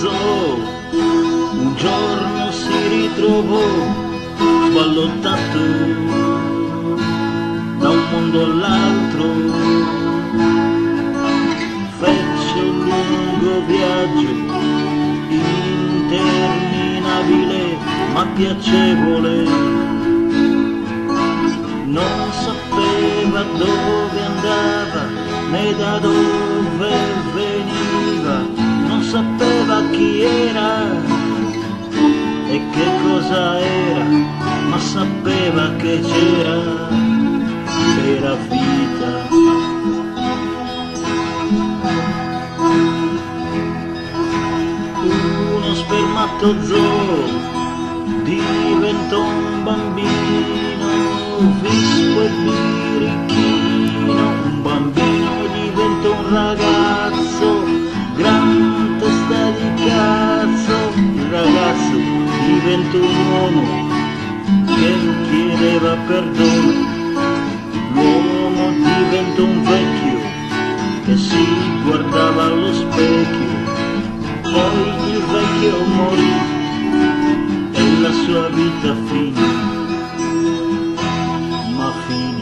Spermatozoo un giorno si ritrovò sballottato da un mondo all'altro, fece un lungo viaggio interminabile ma piacevole, non sapeva dove andava né da dove veniva, non sapeva chi era e che cosa era, ma sapeva che c'era, era vita. Uno spermatozoo diventò un bambino vispo e birichino, un bambino diventò un ragazzo, gran testa di cazzo, il ragazzo diventò un uomo che chiedeva perdono, l'uomo diventò un vecchio che si guardava allo specchio, poi il vecchio morì e la sua vita finì, ma finì.